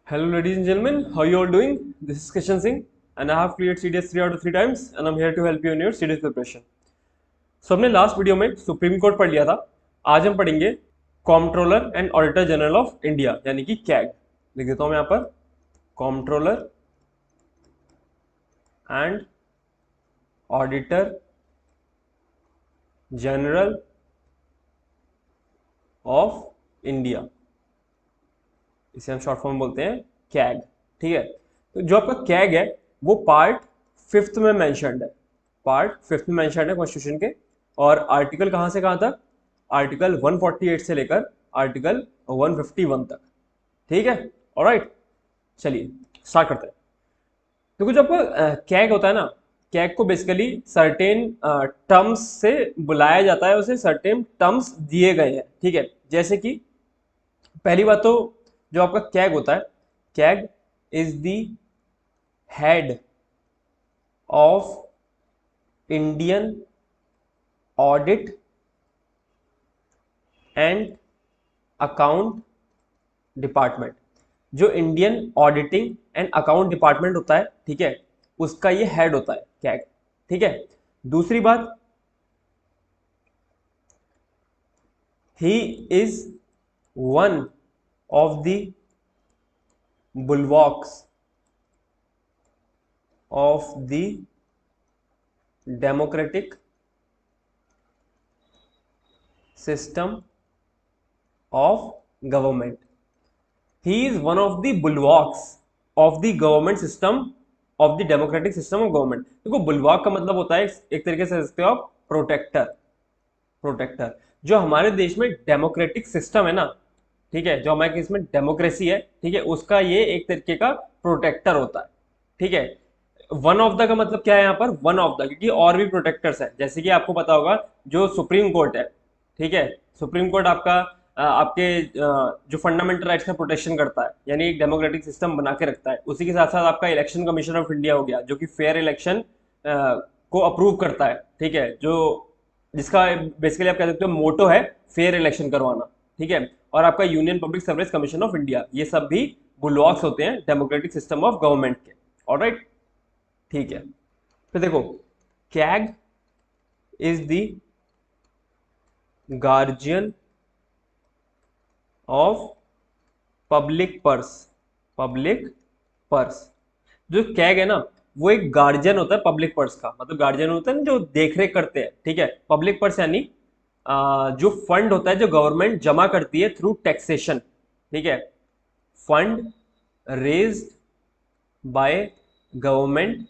Hello, ladies and gentlemen. How you all doing? This is Kishan Singh, and I have cleared CDS 3 out of 3 times, and I'm here to help you in your CDS preparation. So हमने last video में supreme court पढ़ लिया था. आज हम पढ़ेंगे comptroller and auditor general of India यानी कि कैग. लिख देता हूं मैं यहाँ पर comptroller and auditor general of India, इसे हम शॉर्ट फॉर्म बोलते हैं कैग. ठीक है, तो जो आपका कैग है वो पार्ट 5th में मेंशन्ड है. पार्ट 5th में मेंशन्ड है कॉन्स्टिट्यूशन के. और आर्टिकल कहां से कहां तक? आर्टिकल 148 से लेकर आर्टिकल 151 तक. ठीक है, ऑलराइट. चलिए स्टार्ट करते हैं. देखो, जो आपका कैग होता है ना, कैग को बेसिकली सर्टेन टर्म्स से बुलाया जाता है, उसे सर्टेन टर्म्स दिए गए हैं. ठीक है, जैसे कि पहली बात तो जो आपका कैग होता है, CAG is the head of Indian audit and account department. जो Indian auditing and account department होता है, ठीक है, उसका ये हेड होता है कैग. ठीक है, दूसरी बात, he is one of the bulwarks of the democratic system of government. He is one of the bulwarks of the government system of the democratic system of government. देखो, बुलवाक का मतलब होता है एक तरीके से सकते हो आप प्रोटेक्टर. प्रोटेक्टर जो हमारे देश में डेमोक्रेटिक सिस्टम है ना, ठीक है, जो हमारे इसमें डेमोक्रेसी है, ठीक है, उसका ये एक तरीके का प्रोटेक्टर होता है. ठीक है, वन ऑफ द का मतलब क्या है यहाँ पर? वन ऑफ द, क्योंकि और भी प्रोटेक्टर्स हैं. जैसे कि आपको पता होगा जो सुप्रीम कोर्ट है, ठीक है, सुप्रीम कोर्ट आपका आपके जो फंडामेंटल राइट्स का प्रोटेक्शन करता है, यानी एक डेमोक्रेटिक सिस्टम बना के रखता है. उसी के साथ साथ आपका इलेक्शन कमीशन ऑफ इंडिया हो गया, जो कि फेयर इलेक्शन को अप्रूव करता है. ठीक है, जो जिसका बेसिकली आप कह सकते हो मोटो है फेयर इलेक्शन करवाना. ठीक है, और आपका union public service commission of India, ये सब भी बुलवाक्स होते हैं डेमोक्रेटिक सिस्टम ऑफ गवर्नमेंट के. ऑलराइट, ठीक है. फिर देखो, CAG is the guardian of public purse. Public purse, जो कैग है ना, वो एक गार्जियन होता है पब्लिक पर्स का. मतलब गार्जियन होता है ना जो देखरेख करते हैं. ठीक है, पब्लिक पर्स यानी जो फंड होता है जो गवर्नमेंट जमा करती है थ्रू टैक्सेशन. ठीक है, fund raised by government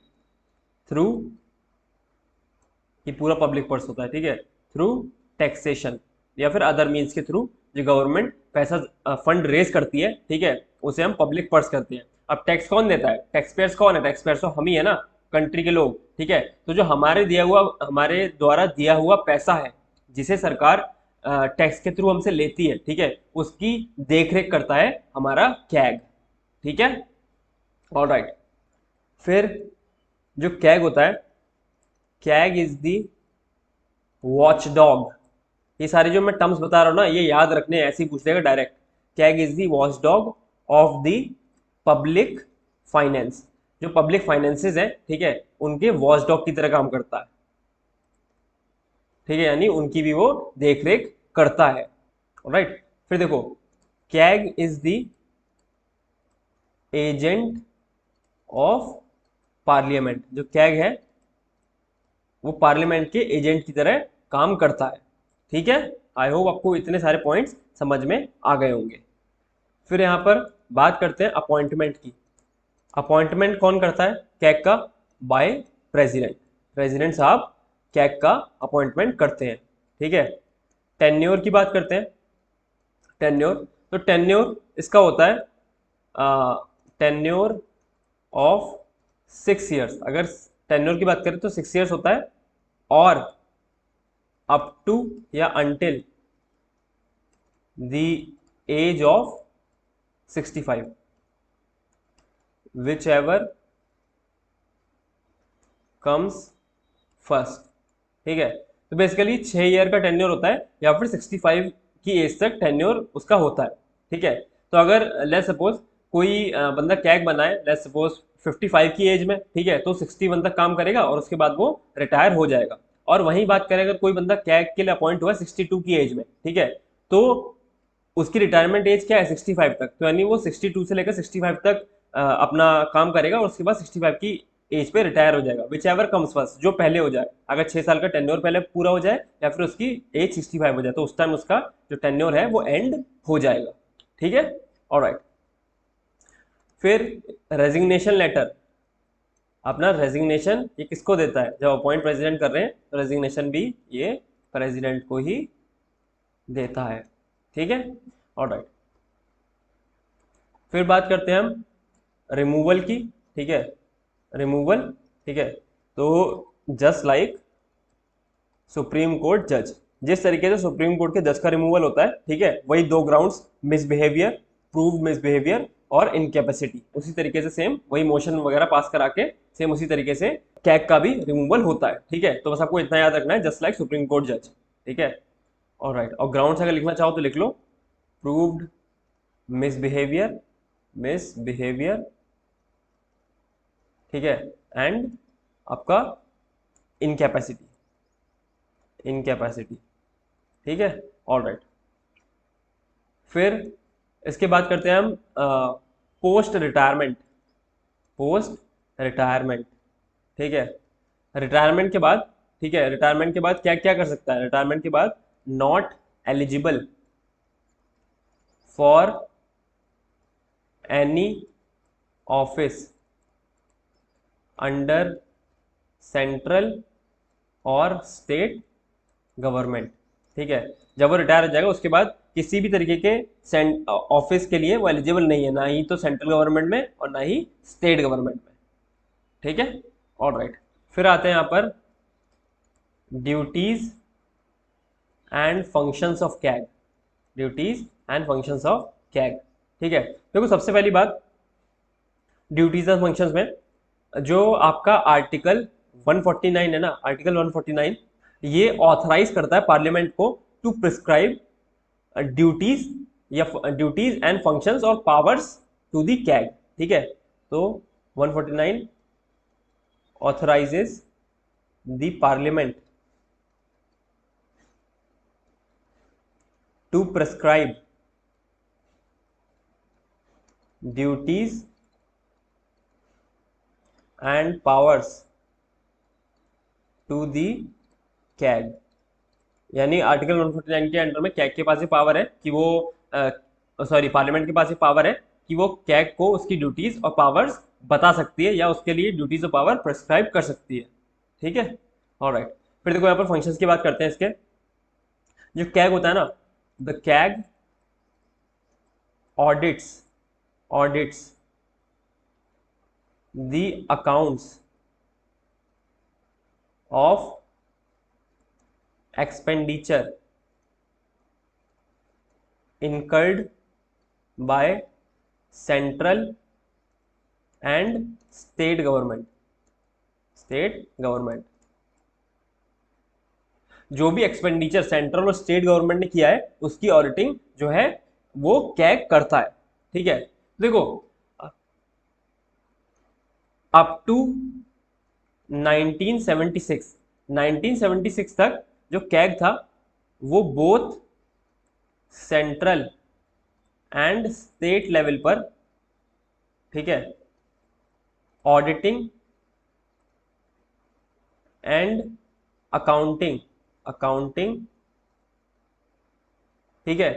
through, ये पूरा पब्लिक पर्स होता है. ठीक है, थ्रू टैक्सेशन या फिर अदर मीन्स के थ्रू जो गवर्नमेंट पैसा फंड रेज करती है, ठीक है, उसे हम पब्लिक पर्स करते हैं. अब टैक्स कौन देता है? टैक्स पेयर्स कौन है? टैक्स पेयर्स तो हम ही है ना, कंट्री के लोग. ठीक है, तो जो हमारे द्वारा दिया हुआ पैसा है, जिसे सरकार टैक्स के थ्रू हमसे लेती है, ठीक है, उसकी देखरेख करता है हमारा कैग. ठीक है, ऑलराइट. फिर जो कैग होता है, CAG is the watch dog. ये सारे जो मैं टर्म्स बता रहा हूं ना, ये याद रखने, ऐसे ही पूछ देगा direct. CAG is the watch dog of the public finance. जो पब्लिक फाइनेंसेस है, ठीक है, उनके वॉच डॉग की तरह काम करता है. ठीक है, यानी उनकी भी वो देखरेख करता है. राइट. फिर देखो, CAG is the agent of parliament. जो कैग है वो पार्लियामेंट के एजेंट की तरह काम करता है. ठीक है, आई होप आपको इतने सारे पॉइंट्स समझ में आ गए होंगे. फिर यहां पर बात करते हैं अपॉइंटमेंट की. अपॉइंटमेंट कौन करता है कैग का? By president. प्रेसिडेंट साहब कैग का अपॉइंटमेंट करते हैं. ठीक है, टेन्योर की बात करते हैं. टेन्योर, तो टेन्योर इसका होता है टेन्योर ऑफ 6 ईयर्स. अगर टेन्योर की बात करें तो 6 ईयर्स होता है, और अप टू या until the age of 65, whichever comes first. ठीक है, तो बेसिकली 6 ईयर का टेन्योर होता है, या फिर 65 की एज तक टेन्योर उसका होता है. ठीक है, तो अगर लेट्स सपोज कोई बंदा कैग बनाए, लेट्स सपोज 55 की एज में, ठीक है, तो 61 तक काम करेगा और उसके बाद वो रिटायर हो जाएगा। और वहीं बात करें अगर कोई बंदा कैग के लिए अपॉइंट हुआ 62 की एज में, ठीक है, तो उसकी रिटायरमेंट एज क्या है 65 तक, तो यानी वो 62 से लेकर 65 तक अपना काम करेगा और उसके बाद 65 की एज पे रिटायर हो जाएगा, विच एवर कम्स फर्स्ट, जो पहले हो जाए। अगर 6 साल का टेन्योर पहले पूरा हो जाए या फिर उसकी एज 65 हो जाए, तो उस टाइम उसका जो टेन्योर है वो एंड हो जाएगा, ठीक है। ऑलराइट, फिर रेजिग्नेशन लेटर, अपना रेजिग्नेशन ये किसको देता है, जब अपॉइंट प्रेसिडेंट कर रहे हैं तो रेजिग्नेशन भी ये प्रेसिडेंट को ही देता है, ठीक है। ऑलराइट, फिर बात करते हैं हम रिमूवल की, ठीक है, रिमूवल, ठीक है, तो जस्ट लाइक सुप्रीम कोर्ट जज, जिस तरीके से सुप्रीम कोर्ट के जज का रिमूवल होता है, ठीक है, वही दो ग्राउंड्स, मिसबिहेवियर, प्रूव मिसबिहेवियर और इनकेपेसिटी, उसी तरीके से सेम वही मोशन वगैरह पास करा के सेम उसी तरीके से कैग का भी रिमूवल होता है, ठीक है। तो बस आपको इतना याद रखना है, जस्ट लाइक सुप्रीम कोर्ट जज, ठीक है। ऑलराइट, और ग्राउंड्स अगर लिखना चाहो तो लिख लो, प्रूव्ड मिसबिहेवियर, मिसबिहेवियर, ठीक है, एंड आपका इनकैपेसिटी, इनकैपेसिटी, ठीक है। ऑलराइट, फिर इसके बाद करते हैं हम पोस्ट रिटायरमेंट, पोस्ट रिटायरमेंट, ठीक है, रिटायरमेंट के बाद, ठीक है, रिटायरमेंट के बाद क्या क्या कर सकता है, रिटायरमेंट के बाद not eligible for any office under central और स्टेट गवर्नमेंट, ठीक है। जब वो रिटायर हो जाएगा उसके बाद किसी भी तरीके के ऑफिस के लिए वो एलिजिबल नहीं है, ना ही तो सेंट्रल गवर्नमेंट में और ना ही स्टेट गवर्नमेंट में, ठीक है। ऑलराइट, फिर आते हैं यहाँ पर duties and functions of CAG, duties and functions of CAG, ठीक है। देखो सबसे पहली बात ड्यूटीज एंड फंक्शंस में, जो आपका आर्टिकल 149 है ना, आर्टिकल 149 ये ऑथराइज करता है पार्लियामेंट को टू प्रिस्क्राइब ड्यूटीज या ड्यूटीज एंड फंक्शंस और पावर्स टू दी कैग, ठीक है। तो 149 authorises the parliament to prescribe duties and powers to the CAG, यानी आर्टिकल 149 के अंडर में कैग के पास ये पावर है कि वो सॉरी पार्लियामेंट के पास ये पावर है कि वो कैग को उसकी ड्यूटीज और पावर्स बता सकती है या उसके लिए ड्यूटीज और पावर प्रिस्क्राइब कर सकती है, ठीक है। ऑलराइट, फिर देखो यहाँ पर फंक्शंस की बात करते हैं इसके। जो कैग होता है ना, the CAG audits the accounts of expenditure incurred by central and state government, जो भी एक्सपेंडिचर सेंट्रल और स्टेट गवर्नमेंट ने किया है उसकी ऑडिटिंग जो है वो कैग करता है, ठीक है। देखो अप टू 1976 तक जो कैग था वो both central and state level पर, ठीक है, ऑडिटिंग एंड अकाउंटिंग, ठीक है,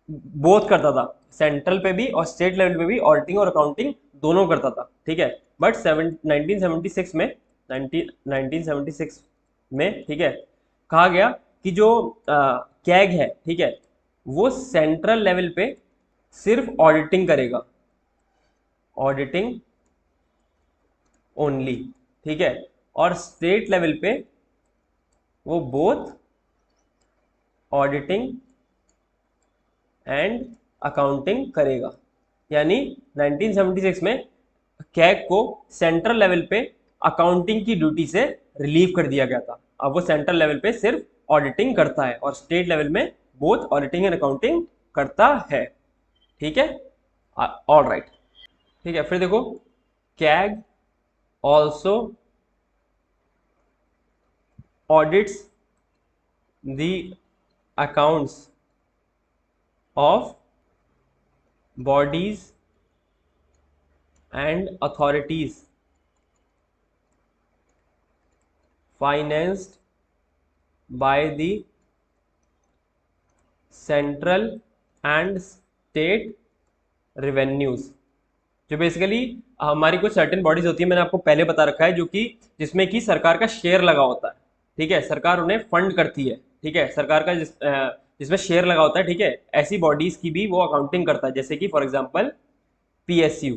बोथ करता था, सेंट्रल पे भी और स्टेट लेवल पे भी ऑडिटिंग और अकाउंटिंग दोनों करता था, ठीक है। बट 1976 में, ठीक है, कहा गया कि जो कैग है, ठीक है, वो सेंट्रल लेवल पे सिर्फ ऑडिटिंग करेगा, ऑडिटिंग ओनली, ठीक है, और स्टेट लेवल पे वो बोथ ऑडिटिंग एंड अकाउंटिंग करेगा। यानी 1976 में कैग को सेंट्रल लेवल पे अकाउंटिंग की ड्यूटी से रिलीव कर दिया गया था, अब वो सेंट्रल लेवल पे सिर्फ ऑडिटिंग करता है और स्टेट लेवल में बोथ ऑडिटिंग एंड अकाउंटिंग करता है, ठीक है। ऑलराइट, ठीक है, फिर देखो CAG also audits the accounts of bodies and authorities financed by the central and state revenues। जो बेसिकली हमारी कुछ सर्टेन बॉडीज होती है, मैंने आपको पहले बता रखा है, जो कि जिसमें कि सरकार का शेयर लगा होता है। ठीक है, सरकार उन्हें फंड करती है। ठीक है, सरकार का जिसमें शेयर लगा होता है। ठीक है, ऐसी बॉडीज की भी वो अकाउंटिंग करता है, जैसे कि for example PSU,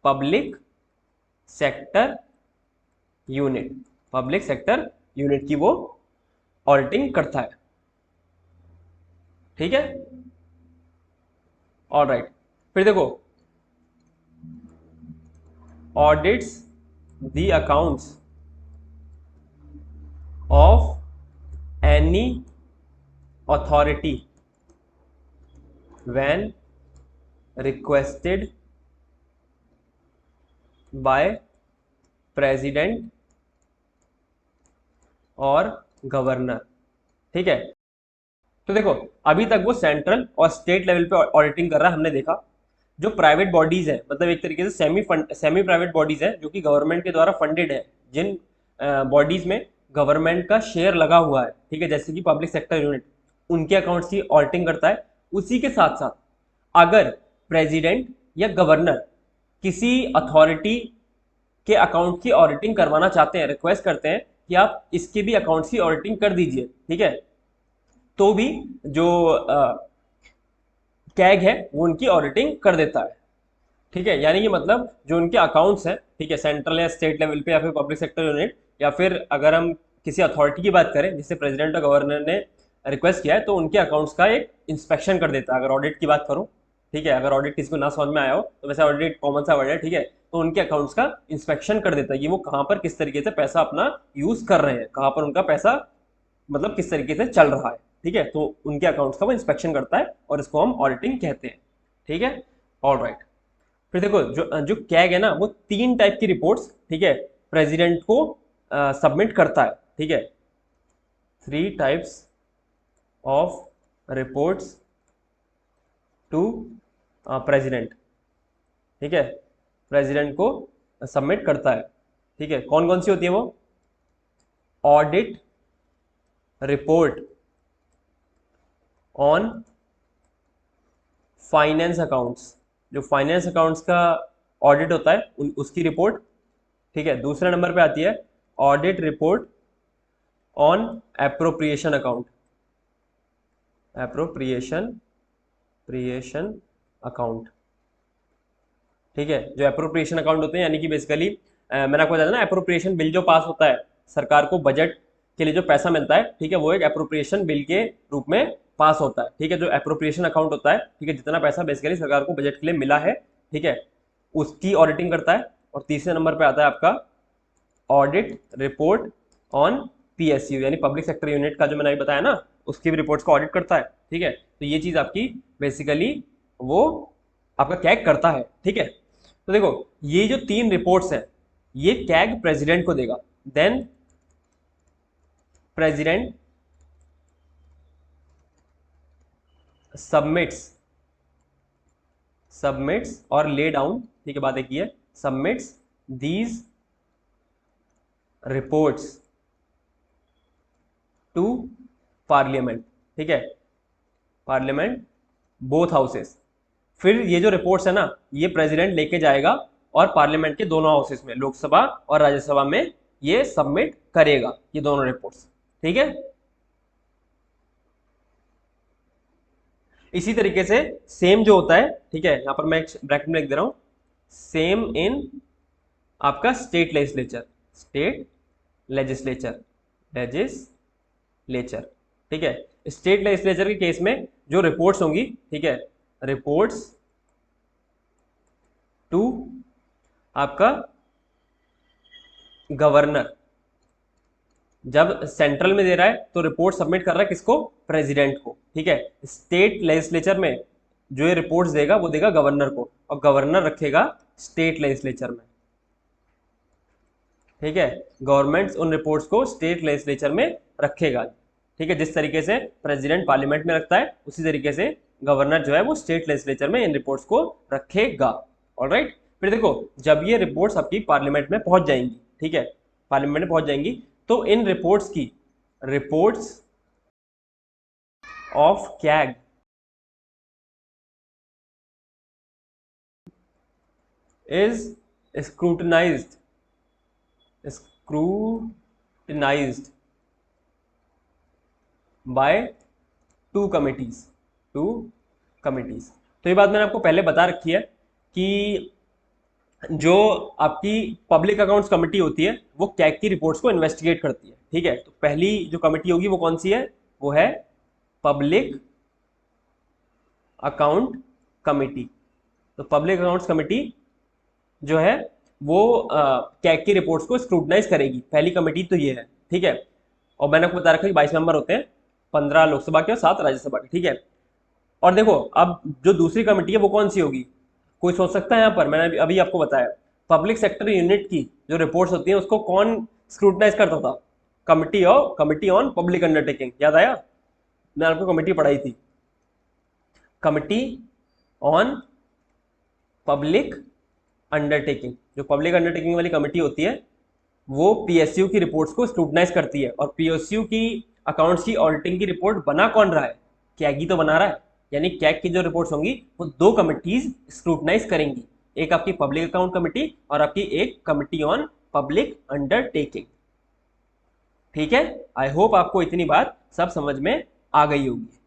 public sector unit, public sector unit की वो ऑडिटिंग करता है। ठीक है, ऑलराइट। फिर देखो audits the accounts of any authority when requested by president और गवर्नर। ठीक है, तो देखो अभी तक वो सेंट्रल और स्टेट लेवल पे ऑडिटिंग कर रहा है, हमने देखा। जो प्राइवेट बॉडीज है, मतलब एक तरीके से सेमी प्राइवेट बॉडीज है, जो कि गवर्नमेंट के द्वारा फंडेड है, जिन बॉडीज में गवर्नमेंट का शेयर लगा हुआ है। ठीक है, जैसे कि पब्लिक सेक्टर यूनिट, उनके अकाउंट्स की ऑडिटिंग करता है। उसी के साथ साथ अगर प्रेसिडेंट या गवर्नर किसी अथॉरिटी के अकाउंट की ऑडिटिंग करवाना चाहते हैं, रिक्वेस्ट करते हैं कि आप इसके भी अकाउंट्स की ऑडिटिंग कर दीजिए, ठीक है, तो भी जो कैग है वो उनकी ऑडिटिंग कर देता है। ठीक है, यानी कि मतलब जो उनके अकाउंट्स हैं, ठीक है, सेंट्रल या स्टेट लेवल पे या फिर पब्लिक सेक्टर यूनिट, या फिर अगर हम किसी अथॉरिटी की बात करें जिससे प्रेसिडेंट और गवर्नर ने रिक्वेस्ट किया है, तो उनके अकाउंट्स का एक इंस्पेक्शन कर देता है। अगर ऑडिट की बात करूं, ठीक है, अगर ऑडिट किसी को ना समझ में आया हो तो वैसे ऑडिट कॉमन सा वर्ड है। ठीक है, तो उनके अकाउंट्स का इंस्पेक्शन कर देता है कि वो कहाँ पर किस तरीके से पैसा अपना यूज कर रहे हैं, कहाँ पर उनका पैसा मतलब किस तरीके से चल रहा है। ठीक है, तो उनके अकाउंट्स का वो इंस्पेक्शन करता है और इसको हम ऑडिटिंग कहते हैं। ठीक है, ऑलराइट। फिर देखो जो जो कैग है ना, वो 3 टाइप की रिपोर्ट्स, ठीक है, प्रेसिडेंट को सबमिट करता है। ठीक है, 3 types of reports to president. ठीक है, प्रेसिडेंट को सबमिट करता है। ठीक है, कौन कौन सी होती है वो? Audit report on finance accounts, जो फाइनेंस अकाउंट्स का ऑडिट होता है उसकी रिपोर्ट। ठीक है, दूसरे नंबर पे आती है audit report on appropriation account, appropriation account. ठीक है, जो एप्रोप्रिएशन अकाउंट होते हैं, यानी कि बेसिकली मैंने आपको बताया ना, एप्रोप्रिएशन बिल जो पास होता है, सरकार को बजट के लिए जो पैसा मिलता है, ठीक है, वो एक एप्रोप्रिएशन बिल के रूप में पास होता है। ठीक है, जो एप्रोप्रिएशन अकाउंट होता है, ठीक है, जितना पैसा बेसिकली सरकार को बजट के लिए मिला है, ठीक है, उसकी ऑडिटिंग करता है। और तीसरे नंबर पे आता है आपका ऑडिट रिपोर्ट ऑन पीएसयू, यानी पब्लिक सेक्टर यूनिट का जो मैंने अभी बताया ना, उसकी भी रिपोर्ट्स को ऑडिट करता है। ठीक है, तो ये चीज आपकी बेसिकली वो आपका कैग करता है। ठीक है, तो देखो ये जो 3 रिपोर्ट्स हैं, ये कैग प्रेसिडेंट को देगा। देन प्रेसिडेंट सबमिट्स और ले डाउन, ठीक है, बात एक ही है, submits these reports to parliament. ठीक है, पार्लियामेंट बोथ हाउसेस। फिर ये जो रिपोर्ट्स है ना, ये प्रेसिडेंट लेके जाएगा और पार्लियामेंट के दोनों हाउसेस में, लोकसभा और राज्यसभा में, ये सबमिट करेगा, ये दोनों रिपोर्ट्स। ठीक है, इसी तरीके से सेम जो होता है, ठीक है, यहां पर मैं एक ब्रैकेट में लिख दे रहा हूं, सेम इन आपका स्टेट लेजिस्लेचर। ठीक है, स्टेट लेजिस्लेचर के केस में जो रिपोर्ट्स होंगी, ठीक है, रिपोर्ट्स टू आपका गवर्नर, जब सेंट्रल में दे रहा है तो रिपोर्ट सबमिट कर रहा है किसको? प्रेसिडेंट को। ठीक है, स्टेट लेजिस्लेचर में जो ये रिपोर्ट्स देगा वो देगा गवर्नर को, और गवर्नर रखेगा स्टेट लेजिस्लेचर में। ठीक है, गवर्नमेंट्स उन रिपोर्ट्स को स्टेट लेजिस्लेचर में रखेगा। ठीक है, जिस तरीके से प्रेसिडेंट पार्लियामेंट में रखता है उसी तरीके से गवर्नर जो है वो स्टेट लेजिस्लेचर में इन रिपोर्ट्स को रखेगा। ऑलराइट, फिर देखो जब ये रिपोर्ट्स आपकी पार्लियामेंट में पहुंच जाएंगी, ठीक है, पार्लियामेंट में पहुंच जाएंगी, तो इन रिपोर्ट्स की reports of CAG is scrutinized by two committees। तो ये बात मैंने आपको पहले बता रखी है कि जो आपकी पब्लिक अकाउंट्स कमेटी होती है वो कैग की रिपोर्ट्स को इन्वेस्टिगेट करती है। ठीक है, तो पहली जो कमेटी होगी वो कौन सी है, वो है पब्लिक अकाउंट कमेटी। तो पब्लिक अकाउंट्स कमेटी जो है वो कैग की रिपोर्ट्स को स्क्रूटनाइज करेगी, पहली कमेटी तो ये है। ठीक है, और मैंने आपको बता रखा है 22 मेंबर होते हैं, 15 लोकसभा के और 7 राज्यसभा के। ठीक है, और देखो अब जो दूसरी कमेटी है वो कौन सी होगी, कोई सोच सकता है यहाँ पर, मैंने अभी आपको बताया पब्लिक सेक्टर यूनिट की जो रिपोर्ट्स होती हैं उसको कौन स्क्रूटनाइज करता था, कमिटी ऑन पब्लिक अंडरटेकिंग। याद आया, मैंने आपको कमेटी पढ़ाई थी, कमिटी ऑन पब्लिक अंडरटेकिंग। जो पब्लिक अंडरटेकिंग वाली कमेटी होती है वो पीएसयू की रिपोर्ट्स को स्क्रूटनाइज करती है, और पीएसयू की अकाउंट्स की ऑडिटिंग की रिपोर्ट बना कौन रहा है, कैग ही तो बना रहा है। यानी कैग की जो रिपोर्ट्स होंगी वो दो कमिटीज स्क्रूटनाइज करेंगी, एक आपकी पब्लिक अकाउंट कमेटी और आपकी एक कमिटी ऑन पब्लिक अंडरटेकिंग। ठीक है, आई होप आपको इतनी बात सब समझ में आ गई होगी।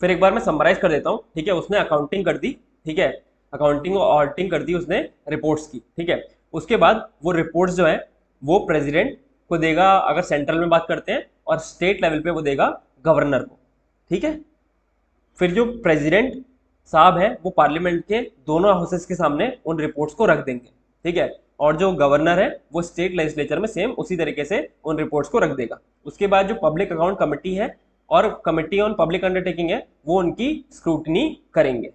फिर एक बार मैं समराइज कर देता हूँ। ठीक है, उसने अकाउंटिंग कर दी, ठीक है, अकाउंटिंग और ऑडिटिंग कर दी उसने रिपोर्ट्स की। ठीक है, उसके बाद वो रिपोर्ट्स जो है वो प्रेसिडेंट को देगा अगर सेंट्रल में बात करते हैं, और स्टेट लेवल पे वो देगा गवर्नर को। ठीक है, फिर जो प्रेसिडेंट साहब है वो पार्लियामेंट के दोनों हाउसेस के सामने उन रिपोर्ट्स को रख देंगे। ठीक है, और जो गवर्नर है वो स्टेट लेजिस्लेचर में सेम उसी तरीके से उन रिपोर्ट्स को रख देगा। उसके बाद जो पब्लिक अकाउंट कमेटी है और कमेटी ऑन पब्लिक अंडरटेकिंग है वो उनकी स्क्रूटनी करेंगे।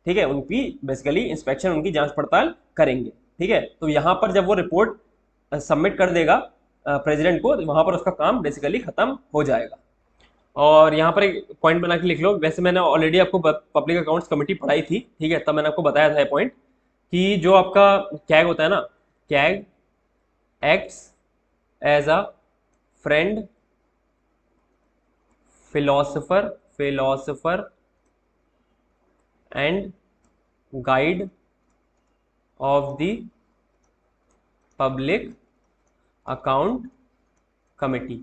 ठीक है, उनकी बेसिकली इंस्पेक्शन, उनकी जांच पड़ताल करेंगे। ठीक है, तो यहाँ पर जब वो रिपोर्ट सबमिट कर देगा प्रेसिडेंट को, वहां पर उसका काम बेसिकली खत्म हो जाएगा। और यहाँ पर एक पॉइंट बना के लिख लो, वैसे मैंने ऑलरेडी आपको पब्लिक अकाउंट्स कमेटी पढ़ाई थी। ठीक है, तब मैंने आपको बताया था ये पॉइंट कि जो आपका कैग होता है ना, CAG acts as a friend, philosopher and guide of the public account committee.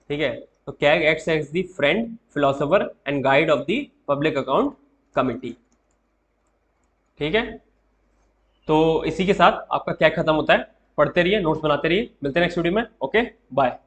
ठीक है, तो CAG acts as the friend, philosopher and guide of the public account committee. ठीक है, तो इसी के साथ आपका कैग खत्म होता है। पढ़ते रहिए, नोट्स बनाते रहिए, मिलते हैं नेक्स्ट वीडियो में। Okay, bye.